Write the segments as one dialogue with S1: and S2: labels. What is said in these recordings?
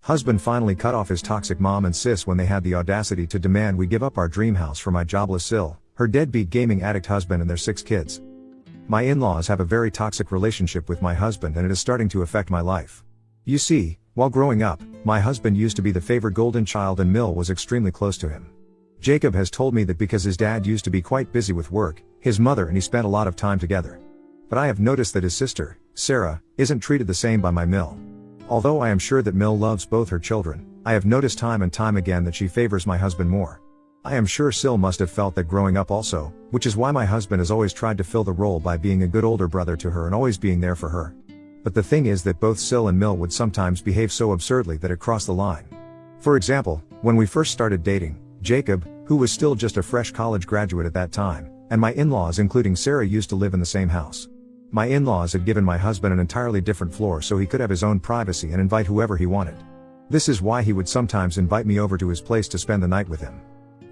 S1: Husband finally cut off his toxic mom and sis when they had the audacity to demand we give up our dream house for my jobless Sil, her deadbeat gaming addict husband and their 6 kids. My in-laws have a very toxic relationship with my husband and it is starting to affect my life. You see, while growing up, my husband used to be the favored golden child and Mill was extremely close to him. Jacob has told me that because his dad used to be quite busy with work, his mother and he spent a lot of time together. But I have noticed that his sister, Sarah, isn't treated the same by my Mill. Although I am sure that Mill loves both her children, I have noticed time and time again that she favors my husband more. I am sure Sil must have felt that growing up also, which is why my husband has always tried to fill the role by being a good older brother to her and always being there for her. But the thing is that both Sil and Mill would sometimes behave so absurdly that it crossed the line. For example, when we first started dating, Jacob, who was still just a fresh college graduate at that time, and my in-laws including Sarah used to live in the same house. My in-laws had given my husband an entirely different floor so he could have his own privacy and invite whoever he wanted. This is why he would sometimes invite me over to his place to spend the night with him.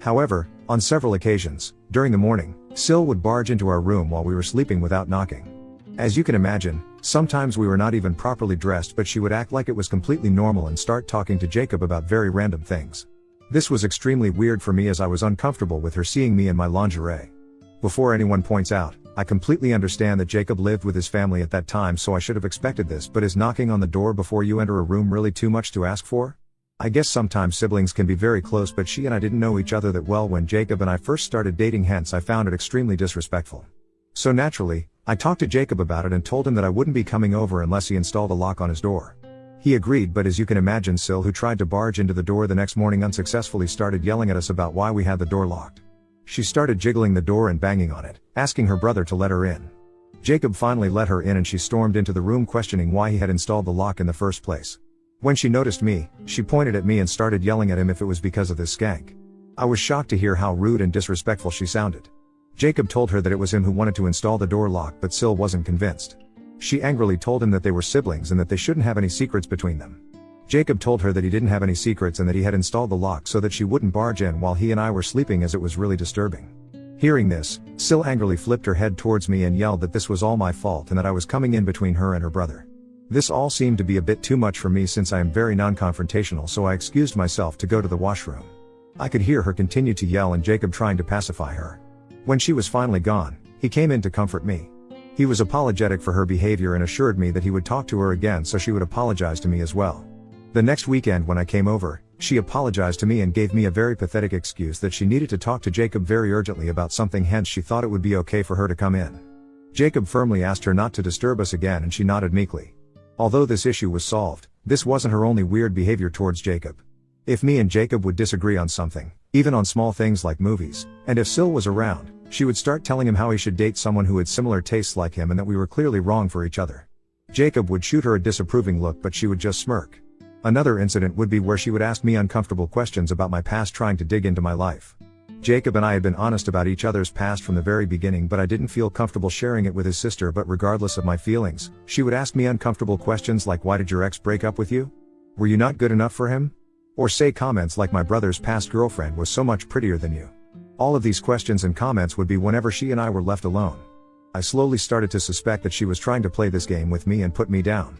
S1: However, on several occasions, during the morning, Sil would barge into our room while we were sleeping without knocking. As you can imagine, sometimes we were not even properly dressed but she would act like it was completely normal and start talking to Jacob about very random things. This was extremely weird for me as I was uncomfortable with her seeing me in my lingerie. Before anyone points out, I completely understand that Jacob lived with his family at that time so I should have expected this, but is knocking on the door before you enter a room really too much to ask for? I guess sometimes siblings can be very close but she and I didn't know each other that well when Jacob and I first started dating, hence I found it extremely disrespectful. So naturally, I talked to Jacob about it and told him that I wouldn't be coming over unless he installed a lock on his door. He agreed, but as you can imagine, Sil, who tried to barge into the door the next morning unsuccessfully, started yelling at us about why we had the door locked. She started jiggling the door and banging on it, asking her brother to let her in. Jacob finally let her in and she stormed into the room questioning why he had installed the lock in the first place. When she noticed me, she pointed at me and started yelling at him if it was because of this skank. I was shocked to hear how rude and disrespectful she sounded. Jacob told her that it was him who wanted to install the door lock, but Sil wasn't convinced. She angrily told him that they were siblings and that they shouldn't have any secrets between them. Jacob told her that he didn't have any secrets and that he had installed the lock so that she wouldn't barge in while he and I were sleeping, as it was really disturbing. Hearing this, Sil angrily flipped her head towards me and yelled that this was all my fault and that I was coming in between her and her brother. This all seemed to be a bit too much for me since I am very non-confrontational, so I excused myself to go to the washroom. I could hear her continue to yell and Jacob trying to pacify her. When she was finally gone, he came in to comfort me. He was apologetic for her behavior and assured me that he would talk to her again so she would apologize to me as well. The next weekend when I came over, she apologized to me and gave me a very pathetic excuse that she needed to talk to Jacob very urgently about something, hence she thought it would be okay for her to come in. Jacob firmly asked her not to disturb us again and she nodded meekly. Although this issue was solved, this wasn't her only weird behavior towards Jacob. If me and Jacob would disagree on something, even on small things like movies, and if Sil was around, she would start telling him how he should date someone who had similar tastes like him and that we were clearly wrong for each other. Jacob would shoot her a disapproving look but she would just smirk. Another incident would be where she would ask me uncomfortable questions about my past, trying to dig into my life. Jacob and I had been honest about each other's past from the very beginning, but I didn't feel comfortable sharing it with his sister. But regardless of my feelings, she would ask me uncomfortable questions like, why did your ex break up with you? Were you not good enough for him? Or say comments like, my brother's past girlfriend was so much prettier than you. All of these questions and comments would be whenever she and I were left alone. I slowly started to suspect that she was trying to play this game with me and put me down.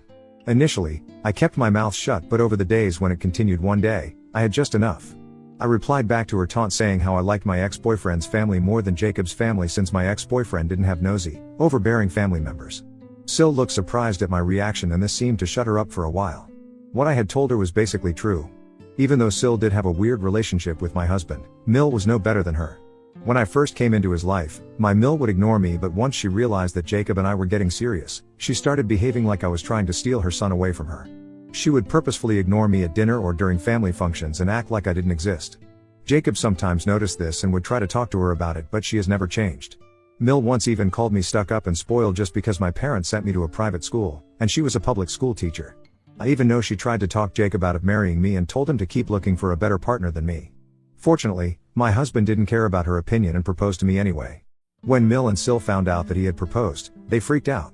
S1: Initially, I kept my mouth shut, but over the days when it continued, one day, I had just enough. I replied back to her taunt saying how I liked my ex-boyfriend's family more than Jacob's family since my ex-boyfriend didn't have nosy, overbearing family members. Sil looked surprised at my reaction and this seemed to shut her up for a while. What I had told her was basically true. Even though Sil did have a weird relationship with my husband, Mill was no better than her. When I first came into his life, my Mill would ignore me, but once she realized that Jacob and I were getting serious, she started behaving like I was trying to steal her son away from her. She would purposefully ignore me at dinner or during family functions and act like I didn't exist. Jacob sometimes noticed this and would try to talk to her about it, but she has never changed. Mill once even called me stuck up and spoiled just because my parents sent me to a private school, and she was a public school teacher. I even know she tried to talk Jacob out of marrying me and told him to keep looking for a better partner than me. Fortunately, my husband didn't care about her opinion and proposed to me anyway. When Mill and Sil found out that he had proposed, they freaked out.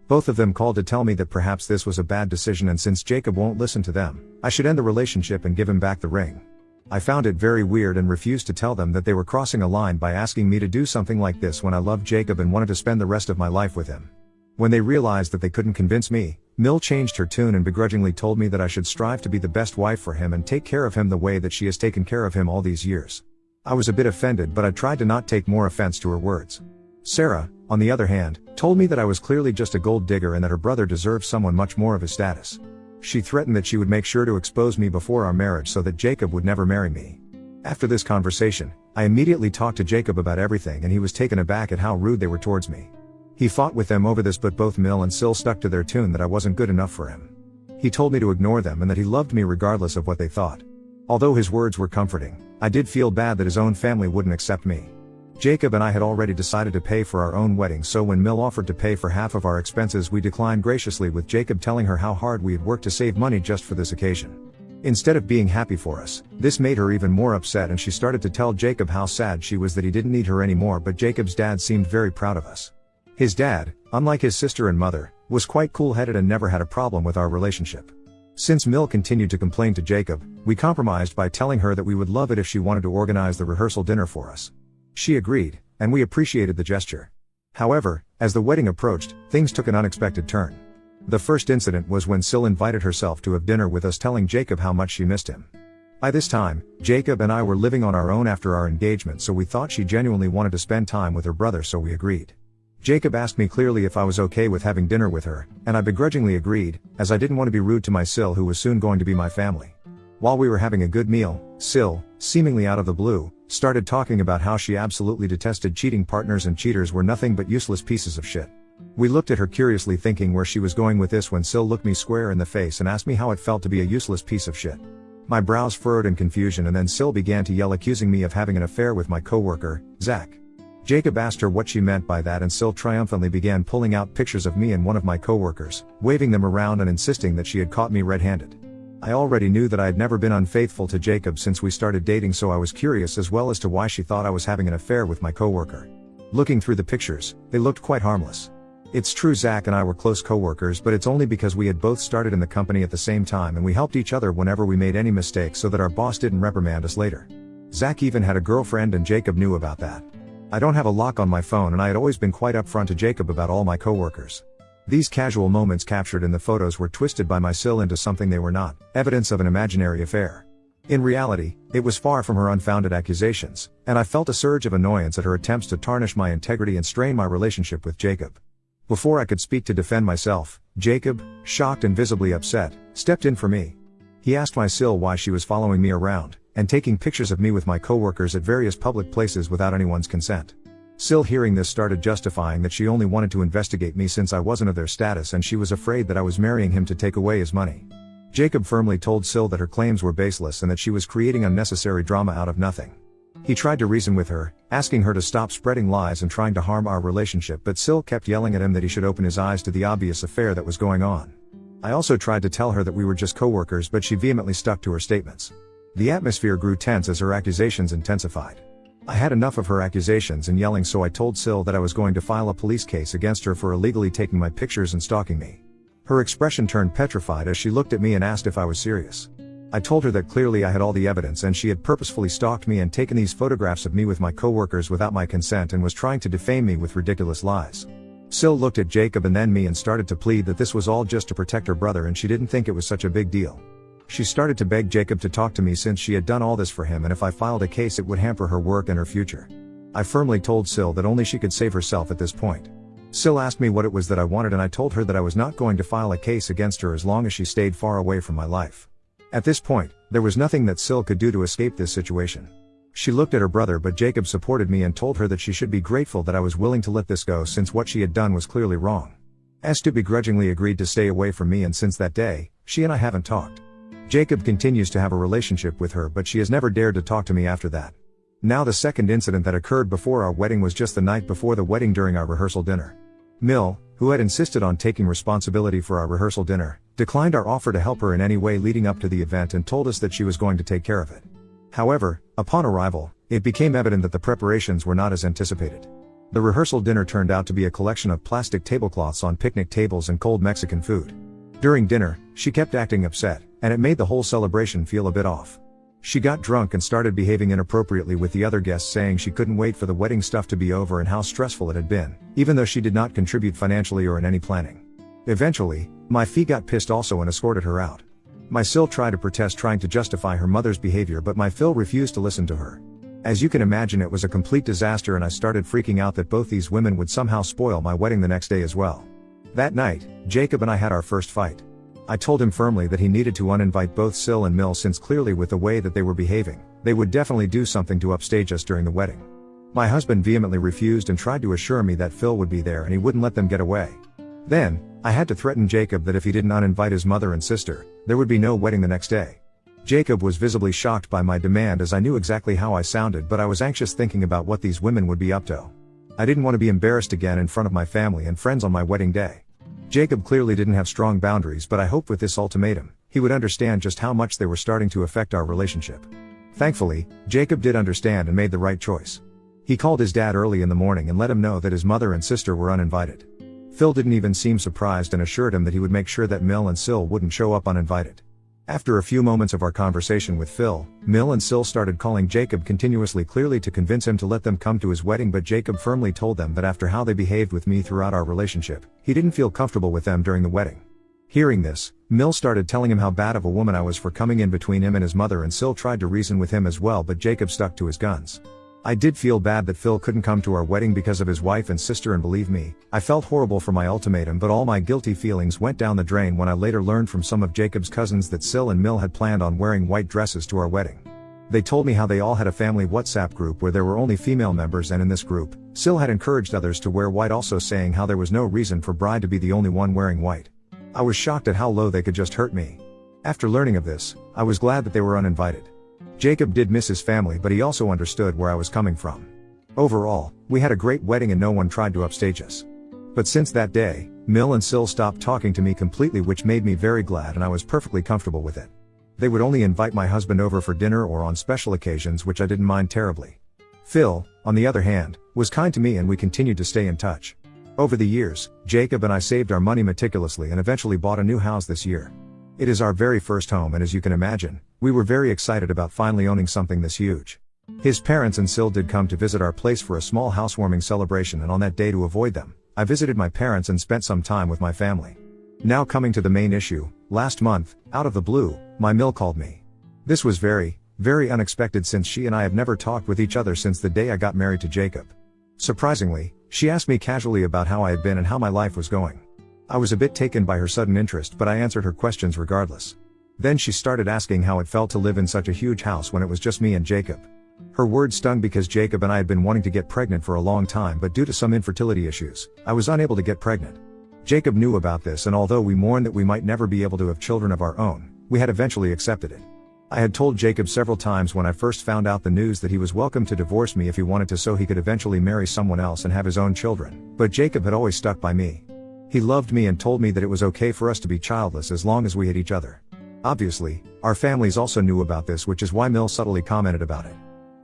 S1: Both of them called to tell me that perhaps this was a bad decision, and since Jacob won't listen to them, I should end the relationship and give him back the ring. I found it very weird and refused to tell them that they were crossing a line by asking me to do something like this when I loved Jacob and wanted to spend the rest of my life with him. When they realized that they couldn't convince me, Mill changed her tune and begrudgingly told me that I should strive to be the best wife for him and take care of him the way that she has taken care of him all these years. I was a bit offended, but I tried to not take more offense to her words. Sarah, on the other hand, told me that I was clearly just a gold digger and that her brother deserved someone much more of his status. She threatened that she would make sure to expose me before our marriage so that Jacob would never marry me. After this conversation, I immediately talked to Jacob about everything and he was taken aback at how rude they were towards me. He fought with them over this, but both Mill and Sil stuck to their tune that I wasn't good enough for him. He told me to ignore them and that he loved me regardless of what they thought. Although his words were comforting, I did feel bad that his own family wouldn't accept me. Jacob and I had already decided to pay for our own wedding, so when Mill offered to pay for half of our expenses, we declined graciously, with Jacob telling her how hard we had worked to save money just for this occasion. Instead of being happy for us, this made her even more upset and she started to tell Jacob how sad she was that he didn't need her anymore, but Jacob's dad seemed very proud of us. His dad, unlike his sister and mother, was quite cool-headed and never had a problem with our relationship. Since Mill continued to complain to Jacob, we compromised by telling her that we would love it if she wanted to organize the rehearsal dinner for us. She agreed, and we appreciated the gesture. However, as the wedding approached, things took an unexpected turn. The first incident was when Sil invited herself to have dinner with us, telling Jacob how much she missed him. By this time, Jacob and I were living on our own after our engagement, so we thought she genuinely wanted to spend time with her brother, so we agreed. Jacob asked me clearly if I was okay with having dinner with her, and I begrudgingly agreed, as I didn't want to be rude to my Sil, who was soon going to be my family. While we were having a good meal, Sil, seemingly out of the blue, started talking about how she absolutely detested cheating partners and cheaters were nothing but useless pieces of shit. We looked at her curiously, thinking where she was going with this, when Sil looked me square in the face and asked me how it felt to be a useless piece of shit. My brows furrowed in confusion, and then Sil began to yell, accusing me of having an affair with my coworker, Zach. Jacob asked her what she meant by that, and Sil triumphantly began pulling out pictures of me and one of my coworkers, waving them around and insisting that she had caught me red-handed. I already knew that I had never been unfaithful to Jacob since we started dating, so I was curious as well as to why she thought I was having an affair with my coworker. Looking through the pictures, they looked quite harmless. It's true Zach and I were close coworkers, but it's only because we had both started in the company at the same time and we helped each other whenever we made any mistakes so that our boss didn't reprimand us later. Zach even had a girlfriend and Jacob knew about that. I don't have a lock on my phone and I had always been quite upfront to Jacob about all my coworkers. These casual moments captured in the photos were twisted by my Sil into something they were not, evidence of an imaginary affair. In reality, it was far from her unfounded accusations, and I felt a surge of annoyance at her attempts to tarnish my integrity and strain my relationship with Jacob. Before I could speak to defend myself, Jacob, shocked and visibly upset, stepped in for me. He asked my Sil why she was following me around, and taking pictures of me with my coworkers at various public places without anyone's consent. Sil, hearing this, started justifying that she only wanted to investigate me since I wasn't of their status and she was afraid that I was marrying him to take away his money. Jacob firmly told Sil that her claims were baseless and that she was creating unnecessary drama out of nothing. He tried to reason with her, asking her to stop spreading lies and trying to harm our relationship, but Sil kept yelling at him that he should open his eyes to the obvious affair that was going on. I also tried to tell her that we were just coworkers, but she vehemently stuck to her statements. The atmosphere grew tense as her accusations intensified. I had enough of her accusations and yelling, so I told Sil that I was going to file a police case against her for illegally taking my pictures and stalking me. Her expression turned petrified as she looked at me and asked if I was serious. I told her that clearly I had all the evidence and she had purposefully stalked me and taken these photographs of me with my coworkers without my consent and was trying to defame me with ridiculous lies. Sil looked at Jacob and then me and started to plead that this was all just to protect her brother and she didn't think it was such a big deal. She started to beg Jacob to talk to me since she had done all this for him, and if I filed a case it would hamper her work and her future. I firmly told Sil that only she could save herself at this point. Sil asked me what it was that I wanted and I told her that I was not going to file a case against her as long as she stayed far away from my life. At this point, there was nothing that Sil could do to escape this situation. She looked at her brother, but Jacob supported me and told her that she should be grateful that I was willing to let this go since what she had done was clearly wrong. Stu begrudgingly agreed to stay away from me, and since that day, she and I haven't talked. Jacob continues to have a relationship with her, but she has never dared to talk to me after that. Now the second incident that occurred before our wedding was just the night before the wedding during our rehearsal dinner. Mill, who had insisted on taking responsibility for our rehearsal dinner, declined our offer to help her in any way leading up to the event and told us that she was going to take care of it. However, upon arrival, it became evident that the preparations were not as anticipated. The rehearsal dinner turned out to be a collection of plastic tablecloths on picnic tables and cold Mexican food. During dinner, she kept acting upset, and it made the whole celebration feel a bit off. She got drunk and started behaving inappropriately with the other guests, saying she couldn't wait for the wedding stuff to be over and how stressful it had been, even though she did not contribute financially or in any planning. Eventually, my fee got pissed also and escorted her out. My Sil tried to protest, trying to justify her mother's behavior, but my Phil refused to listen to her. As you can imagine, it was a complete disaster, and I started freaking out that both these women would somehow spoil my wedding the next day as well. That night, Jacob and I had our first fight. I told him firmly that he needed to uninvite both Sil and Mill, since clearly with the way that they were behaving, they would definitely do something to upstage us during the wedding. My husband vehemently refused and tried to assure me that Phil would be there and he wouldn't let them get away. Then, I had to threaten Jacob that if he didn't uninvite his mother and sister, there would be no wedding the next day. Jacob was visibly shocked by my demand, as I knew exactly how I sounded, but I was anxious thinking about what these women would be up to. I didn't want to be embarrassed again in front of my family and friends on my wedding day. Jacob clearly didn't have strong boundaries, but I hoped with this ultimatum, he would understand just how much they were starting to affect our relationship. Thankfully, Jacob did understand and made the right choice. He called his dad early in the morning and let him know that his mother and sister were uninvited. Phil didn't even seem surprised and assured him that he would make sure that Mill and Sil wouldn't show up uninvited. After a few moments of our conversation with Phil, Mill and Sil started calling Jacob continuously, clearly to convince him to let them come to his wedding, but Jacob firmly told them that after how they behaved with me throughout our relationship, he didn't feel comfortable with them during the wedding. Hearing this, Mill started telling him how bad of a woman I was for coming in between him and his mother, and Sil tried to reason with him as well, but Jacob stuck to his guns. I did feel bad that Phil couldn't come to our wedding because of his wife and sister, and believe me, I felt horrible for my ultimatum, but all my guilty feelings went down the drain when I later learned from some of Jacob's cousins that Sil and Mill had planned on wearing white dresses to our wedding. They told me how they all had a family WhatsApp group where there were only female members, and in this group, Sil had encouraged others to wear white, also saying how there was no reason for bride to be the only one wearing white. I was shocked at how low they could just hurt me. After learning of this, I was glad that they were uninvited. Jacob did miss his family, but he also understood where I was coming from. Overall, we had a great wedding and no one tried to upstage us. But since that day, Mill and Sil stopped talking to me completely, which made me very glad, and I was perfectly comfortable with it. They would only invite my husband over for dinner or on special occasions, which I didn't mind terribly. Phil, on the other hand, was kind to me and we continued to stay in touch. Over the years, Jacob and I saved our money meticulously and eventually bought a new house this year. It is our very first home, and as you can imagine, we were very excited about finally owning something this huge. His parents and Sil did come to visit our place for a small housewarming celebration, and on that day, to avoid them, I visited my parents and spent some time with my family. Now coming to the main issue, last month, out of the blue, my Mill called me. This was very, very unexpected, since she and I have never talked with each other since the day I got married to Jacob. Surprisingly, she asked me casually about how I had been and how my life was going. I was a bit taken by her sudden interest, but I answered her questions regardless. Then she started asking how it felt to live in such a huge house when it was just me and Jacob. Her words stung because Jacob and I had been wanting to get pregnant for a long time, but due to some infertility issues, I was unable to get pregnant. Jacob knew about this, and although we mourned that we might never be able to have children of our own, we had eventually accepted it. I had told Jacob several times when I first found out the news that he was welcome to divorce me if he wanted to, so he could eventually marry someone else and have his own children, but Jacob had always stuck by me. He loved me and told me that it was okay for us to be childless as long as we had each other. Obviously, our families also knew about this, which is why Mill subtly commented about it.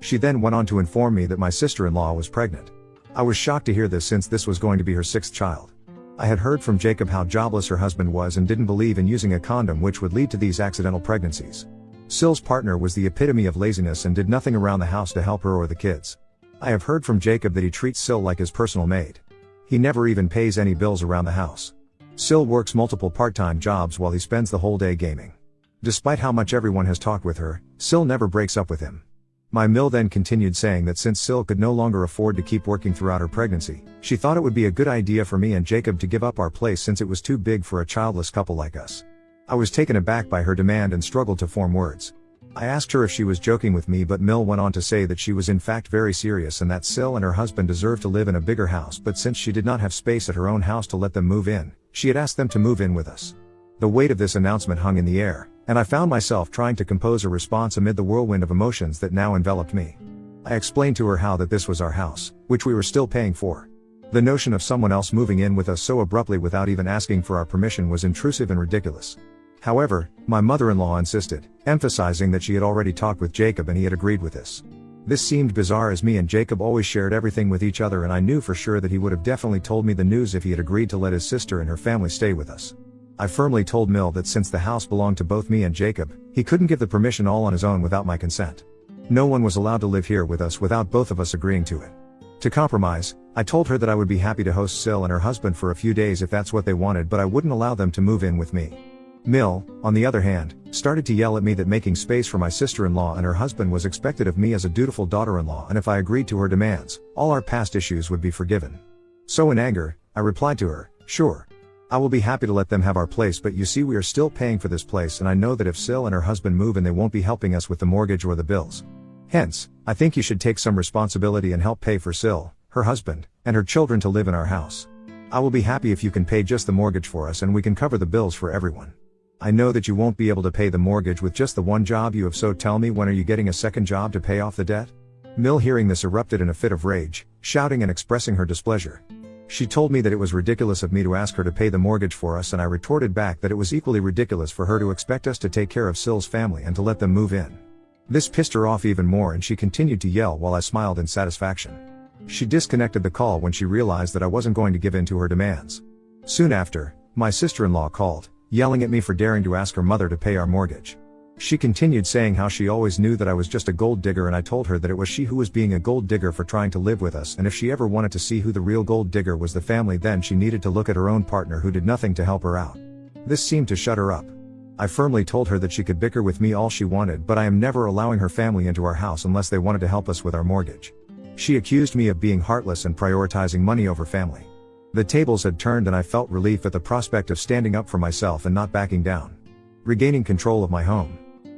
S1: She then went on to inform me that my sister-in-law was pregnant. I was shocked to hear this, since this was going to be her 6th child. I had heard from Jacob how jobless her husband was and didn't believe in using a condom, which would lead to these accidental pregnancies. Sil's partner was the epitome of laziness and did nothing around the house to help her or the kids. I have heard from Jacob that he treats Sil like his personal maid. He never even pays any bills around the house. Sil works multiple part-time jobs while he spends the whole day gaming. Despite how much everyone has talked with her, Sil never breaks up with him. My Mill then continued, saying that since Sil could no longer afford to keep working throughout her pregnancy, she thought it would be a good idea for me and Jacob to give up our place since it was too big for a childless couple like us. I was taken aback by her demand and struggled to form words. I asked her if she was joking with me, but Mill went on to say that she was in fact very serious and that Sil and her husband deserved to live in a bigger house, but since she did not have space at her own house to let them move in, she had asked them to move in with us. The weight of this announcement hung in the air, and I found myself trying to compose a response amid the whirlwind of emotions that now enveloped me. I explained to her how that this was our house, which we were still paying for. The notion of someone else moving in with us so abruptly without even asking for our permission was intrusive and ridiculous. However, my mother-in-law insisted, emphasizing that she had already talked with Jacob and he had agreed with this. This seemed bizarre, as me and Jacob always shared everything with each other, and I knew for sure that he would have definitely told me the news if he had agreed to let his sister and her family stay with us. I firmly told Mill that since the house belonged to both me and Jacob, he couldn't give the permission all on his own without my consent. No one was allowed to live here with us without both of us agreeing to it. To compromise, I told her that I would be happy to host Sil and her husband for a few days if that's what they wanted, but I wouldn't allow them to move in with me. Mill, on the other hand, started to yell at me that making space for my sister-in-law and her husband was expected of me as a dutiful daughter-in-law, and if I agreed to her demands, all our past issues would be forgiven. So in anger, I replied to her, "Sure. I will be happy to let them have our place, but you see we are still paying for this place, and I know that if Sil and her husband move in they won't be helping us with the mortgage or the bills. Hence, I think you should take some responsibility and help pay for Sil, her husband, and her children to live in our house. I will be happy if you can pay just the mortgage for us and we can cover the bills for everyone. I know that you won't be able to pay the mortgage with just the one job you have, so tell me, when are you getting a second job to pay off the debt?" Mill, hearing this, erupted in a fit of rage, shouting and expressing her displeasure. She told me that it was ridiculous of me to ask her to pay the mortgage for us, and I retorted back that it was equally ridiculous for her to expect us to take care of Sil's family and to let them move in. This pissed her off even more, and she continued to yell while I smiled in satisfaction. She disconnected the call when she realized that I wasn't going to give in to her demands. Soon after, my sister-in-law called, yelling at me for daring to ask her mother to pay our mortgage. She continued saying how she always knew that I was just a gold digger, and I told her that it was she who was being a gold digger for trying to live with us, and if she ever wanted to see who the real gold digger was, the family, then she needed to look at her own partner who did nothing to help her out. This seemed to shut her up. I firmly told her that she could bicker with me all she wanted, but I am never allowing her family into our house unless they wanted to help us with our mortgage. She accused me of being heartless and prioritizing money over family. The tables had turned, and I felt relief at the prospect of standing up for myself and not backing down. Regaining control of my home.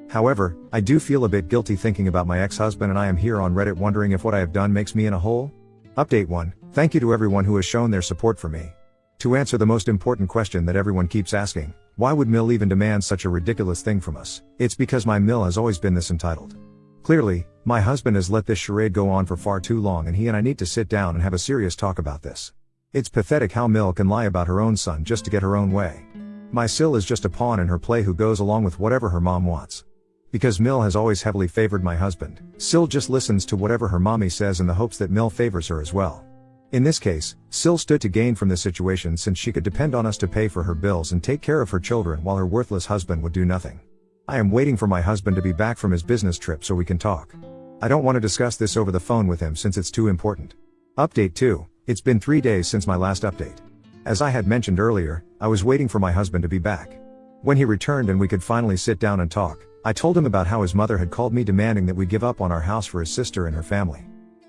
S1: However, I do feel a bit guilty thinking about my ex-husband, and I am here on Reddit wondering if what I have done makes me in a hole? Update 1. Thank you to everyone who has shown their support for me. To answer the most important question that everyone keeps asking, why would Mill even demand such a ridiculous thing from us? It's because my Mill has always been this entitled. Clearly, my husband has let this charade go on for far too long, and he and I need to sit down and have a serious talk about this. It's pathetic how Mill can lie about her own son just to get her own way. My Sil is just a pawn in her play who goes along with whatever her mom wants. Because Mill has always heavily favored my husband, Sil just listens to whatever her mommy says in the hopes that Mill favors her as well. In this case, Sil stood to gain from this situation since she could depend on us to pay for her bills and take care of her children while her worthless husband would do nothing. I am waiting for my husband to be back from his business trip so we can talk. I don't want to discuss this over the phone with him since it's too important. Update 2. It's been 3 days since my last update. As I had mentioned earlier, I was waiting for my husband to be back. When he returned and we could finally sit down and talk, I told him about how his mother had called me demanding that we give up on our house for his sister and her family.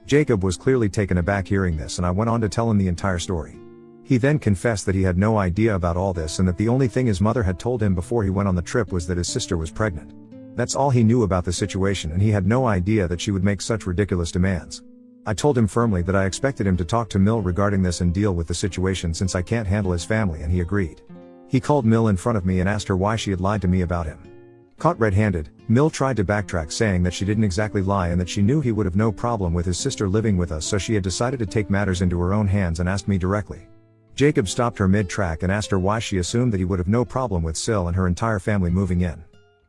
S1: Jacob was clearly taken aback hearing this, and I went on to tell him the entire story. He then confessed that he had no idea about all this and that the only thing his mother had told him before he went on the trip was that his sister was pregnant. That's all he knew about the situation, and he had no idea that she would make such ridiculous demands. I told him firmly that I expected him to talk to Mill regarding this and deal with the situation since I can't handle his family, and he agreed. He called Mill in front of me and asked her why she had lied to me about him. Caught red-handed, Mill tried to backtrack, saying that she didn't exactly lie and that she knew he would have no problem with his sister living with us, so she had decided to take matters into her own hands and asked me directly. Jacob stopped her mid-track and asked her why she assumed that he would have no problem with Sil and her entire family moving in.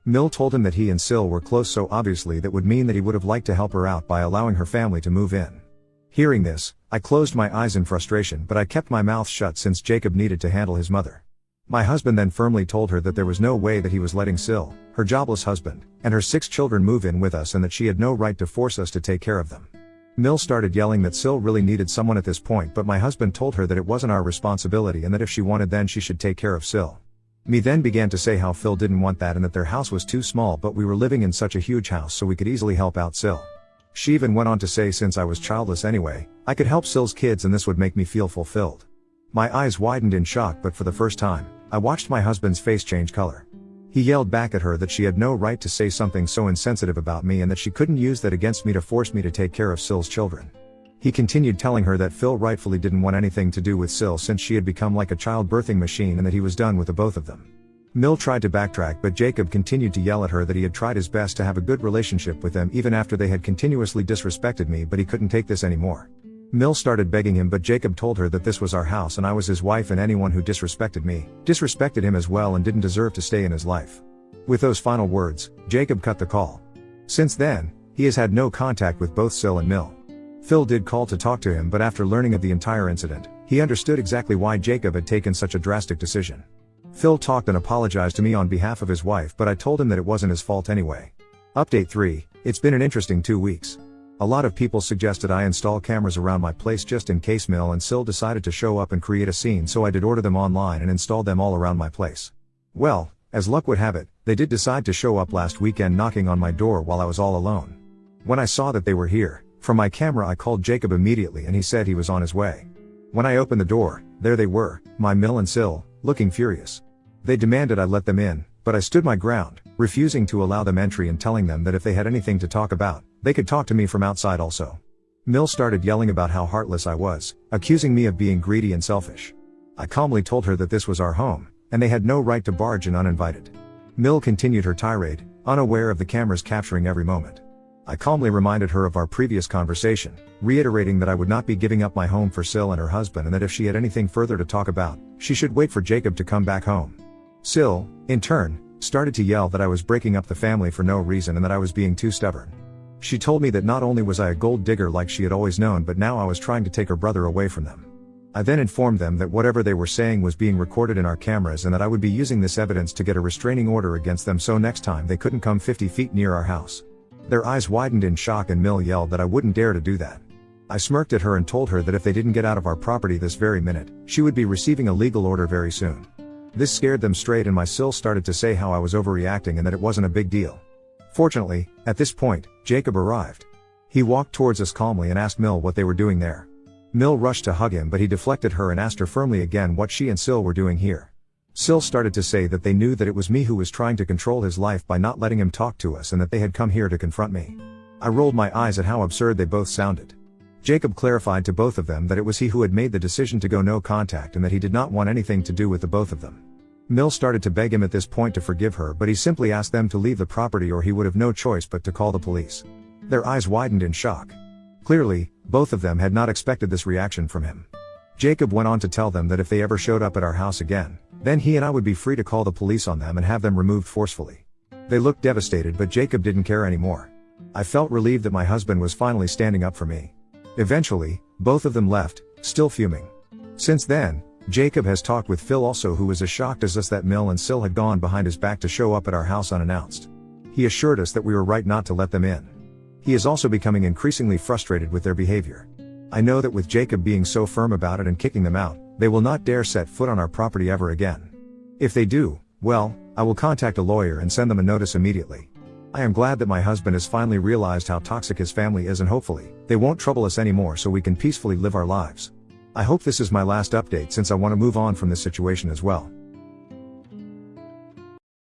S1: Mill told him that he and Sil were close, so obviously that would mean that he would have liked to help her out by allowing her family to move in. Hearing this, I closed my eyes in frustration, but I kept my mouth shut since Jacob needed to handle his mother. My husband then firmly told her that there was no way that he was letting Sil, her jobless husband, and her 6 children move in with us, and that she had no right to force us to take care of them. Mill started yelling that Sil really needed someone at this point, but my husband told her that it wasn't our responsibility and that if she wanted then she should take care of Sil. Me then began to say how Phil didn't want that and that their house was too small, but we were living in such a huge house so we could easily help out Sil. She even went on to say since I was childless anyway, I could help Sil's kids and this would make me feel fulfilled. My eyes widened in shock, but for the first time, I watched my husband's face change color. He yelled back at her that she had no right to say something so insensitive about me and that she couldn't use that against me to force me to take care of Sil's children. He continued telling her that Phil rightfully didn't want anything to do with Sil since she had become like a child birthing machine and that he was done with the both of them. Mill tried to backtrack, but Jacob continued to yell at her that he had tried his best to have a good relationship with them even after they had continuously disrespected me, but he couldn't take this anymore. Mill started begging him, but Jacob told her that this was our house and I was his wife, and anyone who disrespected me, disrespected him as well and didn't deserve to stay in his life. With those final words, Jacob cut the call. Since then, he has had no contact with both Sil and Mill. Phil did call to talk to him, but after learning of the entire incident, he understood exactly why Jacob had taken such a drastic decision. Phil talked and apologized to me on behalf of his wife, but I told him that it wasn't his fault anyway. Update 3, it's been an interesting 2 weeks. A lot of people suggested I install cameras around my place just in case Mill and Sil decided to show up and create a scene, so I did order them online and installed them all around my place. Well, as luck would have it, they did decide to show up last weekend, knocking on my door while I was all alone. When I saw that they were here, from my camera I called Jacob immediately and he said he was on his way. When I opened the door, there they were, my Mill and Sil, looking furious. They demanded I let them in, but I stood my ground, refusing to allow them entry and telling them that if they had anything to talk about, they could talk to me from outside also. Mill started yelling about how heartless I was, accusing me of being greedy and selfish. I calmly told her that this was our home, and they had no right to barge in uninvited. Mill continued her tirade, unaware of the cameras capturing every moment. I calmly reminded her of our previous conversation, reiterating that I would not be giving up my home for Sil and her husband, and that if she had anything further to talk about, she should wait for Jacob to come back home. Sil, in turn, started to yell that I was breaking up the family for no reason and that I was being too stubborn. She told me that not only was I a gold digger like she had always known, but now I was trying to take her brother away from them. I then informed them that whatever they were saying was being recorded in our cameras and that I would be using this evidence to get a restraining order against them, so next time they couldn't come 50 feet near our house. Their eyes widened in shock and Mill yelled that I wouldn't dare to do that. I smirked at her and told her that if they didn't get out of our property this very minute, she would be receiving a legal order very soon. This scared them straight, and my Sil started to say how I was overreacting and that it wasn't a big deal. Fortunately, at this point, Jacob arrived. He walked towards us calmly and asked Mill what they were doing there. Mill rushed to hug him, but he deflected her and asked her firmly again what she and Sil were doing here. Sil started to say that they knew that it was me who was trying to control his life by not letting him talk to us and that they had come here to confront me. I rolled my eyes at how absurd they both sounded. Jacob clarified to both of them that it was he who had made the decision to go no contact and that he did not want anything to do with the both of them. Mill started to beg him at this point to forgive her, but he simply asked them to leave the property or he would have no choice but to call the police. Their eyes widened in shock. Clearly, both of them had not expected this reaction from him. Jacob went on to tell them that if they ever showed up at our house again, then he and I would be free to call the police on them and have them removed forcefully. They looked devastated, but Jacob didn't care anymore. I felt relieved that my husband was finally standing up for me. Eventually, both of them left, still fuming. Since then, Jacob has talked with Phil also, who was as shocked as us that Mill and Sil had gone behind his back to show up at our house unannounced. He assured us that we were right not to let them in. He is also becoming increasingly frustrated with their behavior. I know that with Jacob being so firm about it and kicking them out, they will not dare set foot on our property ever again. If they do, well, I will contact a lawyer and send them a notice immediately. I am glad that my husband has finally realized how toxic his family is, and hopefully, they won't trouble us anymore so we can peacefully live our lives. I hope this is my last update since I want to move on from this situation as well.